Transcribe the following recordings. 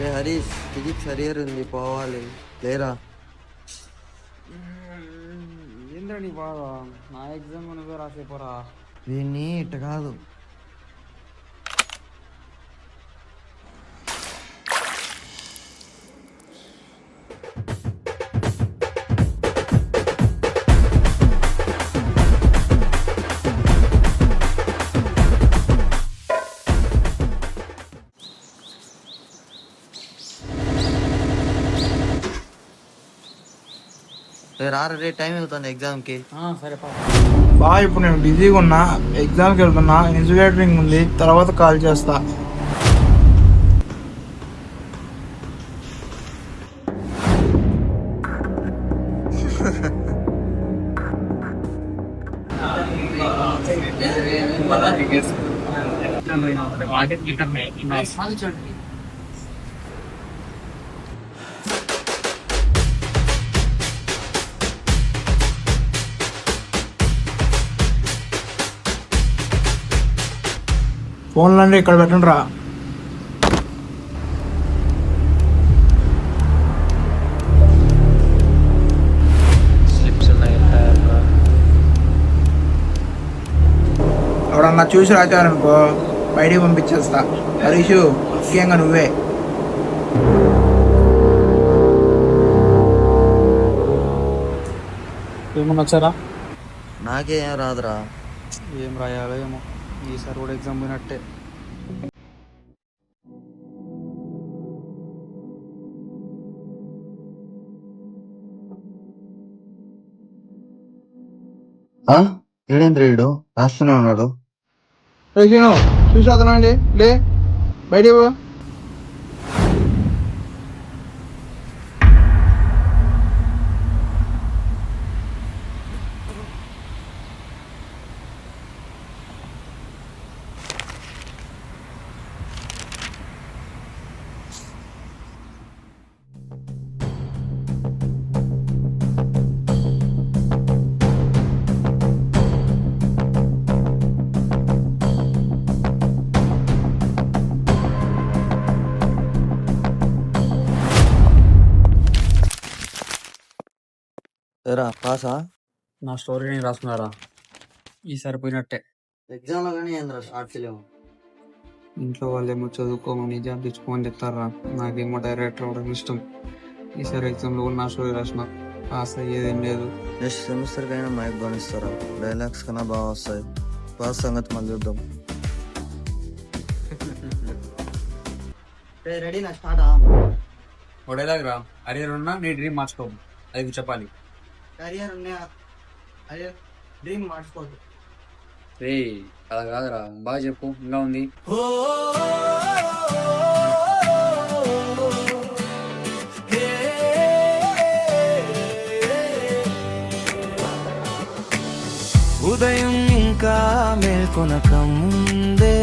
ఏ Harish, physics Harrier ఉంది, పోవాలి లేరా? ఏంద్రా నీ బాధ? నా ఎగ్జామ్ నువ్వే రాసేపోరా. వీడిని ఇట్ట కాదు. రారా రే, టైం అవుతుంది ఎగ్జామ్కి. సరే బా ఇప్పుడు నేను బిజీగా ఉన్నా, ఎగ్జామ్కి వెళ్తున్నా, ఇన్సులేటరింగ్ ఉంది, తర్వాత కాల్ చేస్తా. ఫోన్లండి ఇక్కడ పెట్టండి రా. ఎవడన్నా చూసి రాచారనుకో బయటికి పంపించేస్తా. హరీషు, ముఖ్యంగా నువ్వే. ఏమన్నా వచ్చారా? నాకేం రాదురా. ఏం రాయాలో ఏమో, ఈసారి కూడా ఎగ్జామ్ పోయినట్టే. ఏడేంద్ర వీడు రాస్తూనే ఉన్నాడు. చూసి రాతున్నాండి, లే బయటికి పో. ఏరా పాసా? నా స్టోరీ నేను రాసుకున్నారా? ఈసారి పోయినట్టే. ఎగ్జామ్లో కానీ ఏంద్రా షార్ట్ ఫిలిం? ఇంట్లో వాళ్ళేమో చదువుకోమని జాబ్ తెచ్చుకోమని చెప్తారా, నాకేమో డైరెక్టర్ అవ్వడం ఇష్టం. ఈసారి ఎగ్జామ్లో కూడా నా స్టోరీ రాసిన, పాస్ అయ్యేదేం లేదు. నెక్స్ట్ సెమిస్టర్కి అయినా మైక్ కొనిస్తారా? డైలాగ్స్ కన్నా బాగా వస్తాయి. పాస్ సంగతి మళ్ళీ చూద్దాం. రెడీ నా స్టార్ట్. డైలాగ్ రా, అరియర్ ఉన్నా నీ డ్రీమ్ మార్చుకో, అది చెప్పాలి. కరియర్ ఉన్నాయా? అదే డ్రీమ్ మార్చుకోవద్దు. రే అలా కాదురా, బాగా చెప్పు. ఇంకా ఉంది. ఉదయం ఇంకా మేల్కొనక ముందే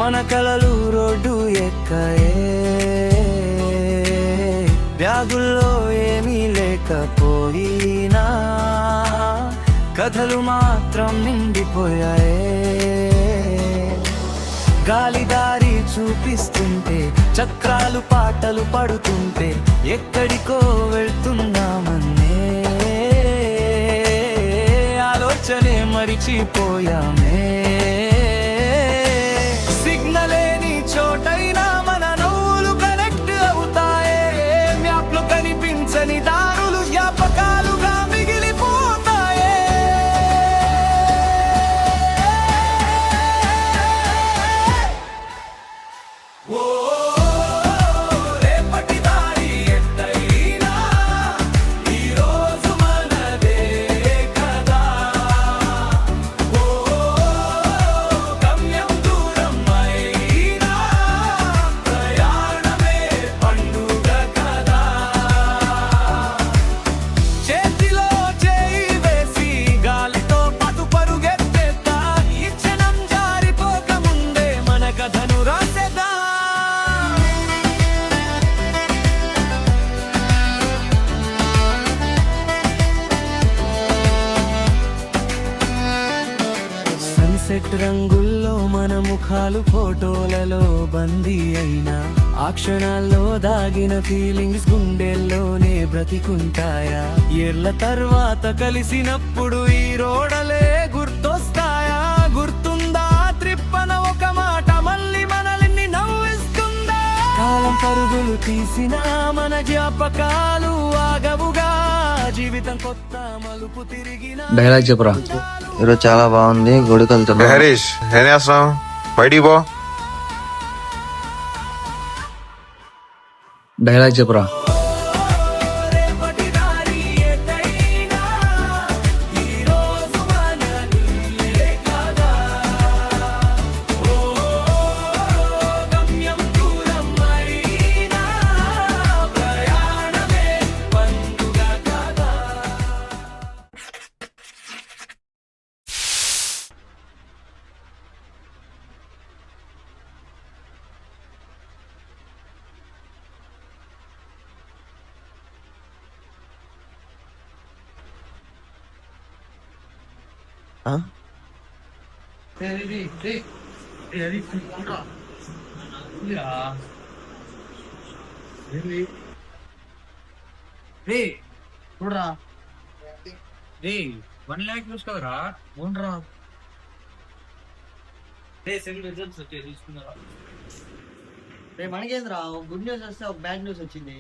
మన కలలు రోడ్డు ఎక్కయే, బ్యాగుల్లో ఏమీ లేకపోయినా కథలు మాత్రం నిండిపోయాయే. గాలిదారి చూపిస్తుంటే, చక్రాలు పాటలు పడుతుంటే, ఎక్కడికో వెళ్తున్నామన్నే ఆలోచనే మరిచిపోయామే. సిగ్నలేని చోటైనా మన నవ్వులు కనెక్ట్ అవుతాయే, మ్యాప్లో కనిపించని దారులు జ్ఞాపకాలుగా మిగిలిపోతాయే. రేపటి దారి ఎట్టయినా ఈ రోజు మనదే కదా. గమ్యం దూరం అయినా ప్రయాణమే పండుగ కదా. చేతిలో చేయి వేసి గాలితో పాటు పరుగెత్తేద్దా, ఈ క్షణం జారిపోక ముందే మన కథను రాసేద్దా. సన్సెట్ రంగుల్లో మనము ముఖాలు ఫోటోలలో బందీ అయినా ఆ క్షణాల్లో దాగిన ఫీలింగ్స్ గుండెల్లోనే బ్రతికుంటాయా? ఏళ్ల తర్వాత కలిసినప్పుడు ఈ రోడలే గుర్తొస్తాయా? గుర్తుందా త్రిప్పన ఒక మాట మళ్ళీ మనల్ని నవ్విస్తుందా? కాలం పరుగులు తీసిన మన జ్ఞాపకాలు ఆగవుగా, జీవితం కొత్త మలుపు తిరిగిన డైలాగ్ చెప్పురా. ఈరోజు చాలా బాగుంది, గుడికి వెళ్తున్నా. హరీష్ ఏం చేస్తున్నావు? బయటికి పో. డైలాగ్ చెప్పురా. రేపటి దారి ఎటైనా ఈ రోజు మనదిలే కదా. ఓ గమ్యం దూరం అయినా ప్రయాణమే పండుగ కదా. ఆ? చూడరా 1 lakh చూసుకోరా ఓన్రా మనకేంద్రా గుడ్ న్యూస్ వస్తే ఒక బ్యాడ్ న్యూస్ వచ్చింది.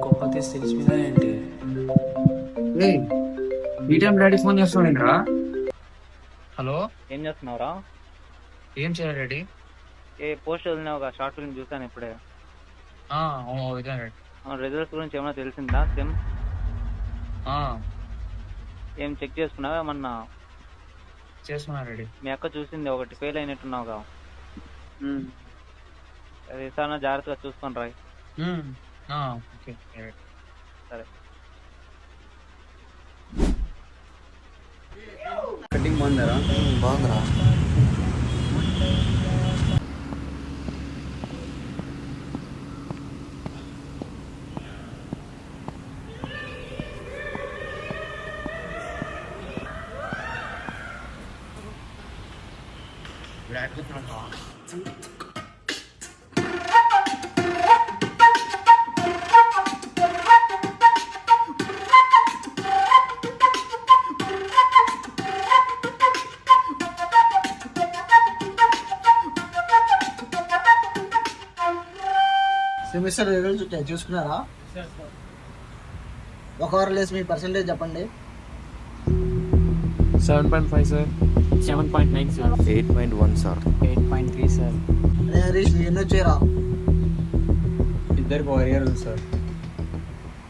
గొప్ప తెలిసిపోయిందా ఏంటి? ఈ టైం డాడీ ఫోన్ చేస్తాడంట్రా. హలో, ఏం చేస్తున్నావురా? ఏం చేయాలి డాడీ? ఏ పోస్ట్ వదిలినా ఒక షార్ట్ ఫిల్మ్ చూసాను ఇప్పుడే. రిజల్ట్స్ గురించి ఏమైనా తెలిసిందా? సెమ్ ఏం చెక్ చేసుకున్నావా ఏమన్నా? చేసుకున్నా డాడీ. మీ అక్క చూసింది ఒకటి ఫెయిల్ అయినట్టున్నావుగా. అది ఈసారి జాగ్రత్తగా చూసుకొని రాయి. ఓకే సరే. కటింగ్ బాగుందరా? బాగుందిరా. సెమిస్టర్ రిజల్ట్స్ చూసుకున్నారా? ఒక వారం లేసి మీ పర్సెంటేజ్ చెప్పండి. 7.5 సార్. 7.9 సార్. 8.1 సార్. 8.3 సార్. అరే హరీష్ నీకు ఎన్ని వచ్చారా? ఇద్దరికి 1 year ఉంది సార్.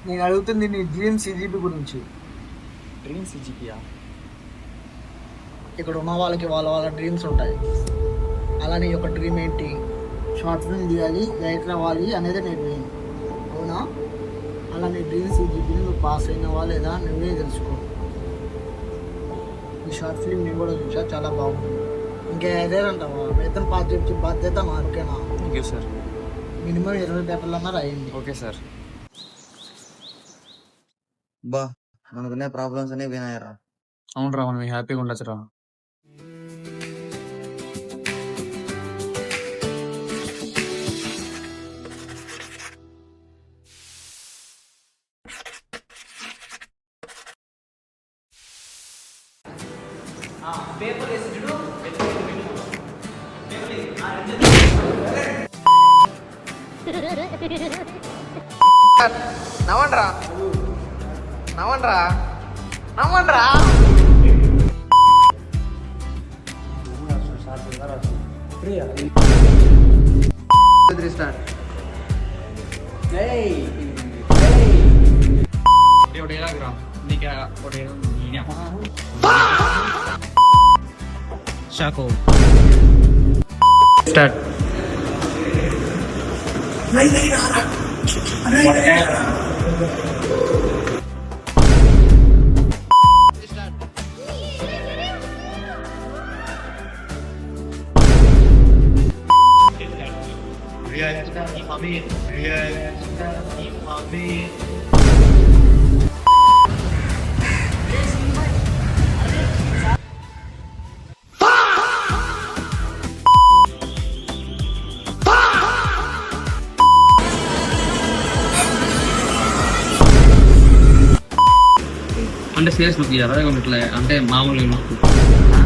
నేను అడుగుతుంది నీ డ్రీమ్ సిజిపి గురించి. డ్రీమ్ సిజిపియా? ఇక్కడ ఉన్న వాళ్ళకి వాళ్ళ డ్రీమ్స్ ఉంటాయి. అలా నీ యొక్క డ్రీమ్ ఏంటి? షార్ట్ ఫిల్మ్ తీయాలి, డైరెక్టర్ అవ్వాలి అనేది నీ డ్రీమ్, అవునా? అలా నీ డ్రీమ్ సిజిపిని నువ్వు పాస్ అయినవా లేదా నువ్వే తెలుసుకో. ఈ షార్ట్ ఫిల్మ్ నేను కూడా చూసా, చాలా బాగుంది. ఇంకా అదేనంటావా? వేతన పాస్ చెప్పి బాధ్యత మాకేనా? Thank you sir. మినిమం 20 పేపర్లు అన్నా రాయండి. Okay sir. బా మనకునే ప్రాబ్లమ్స్ అన్ని వినాయరా. అవునరా, మనం హ్యాపీగా ఉండొచ్చురా. నవ్వండ్రా నవ్వండ్రా నవ్వండ్రా. షాకో స్టార్ట్. అంటే సీరియస్ లుక్ ఇయ్యారా ఇట్లా అంటే మామూలుగా లుక్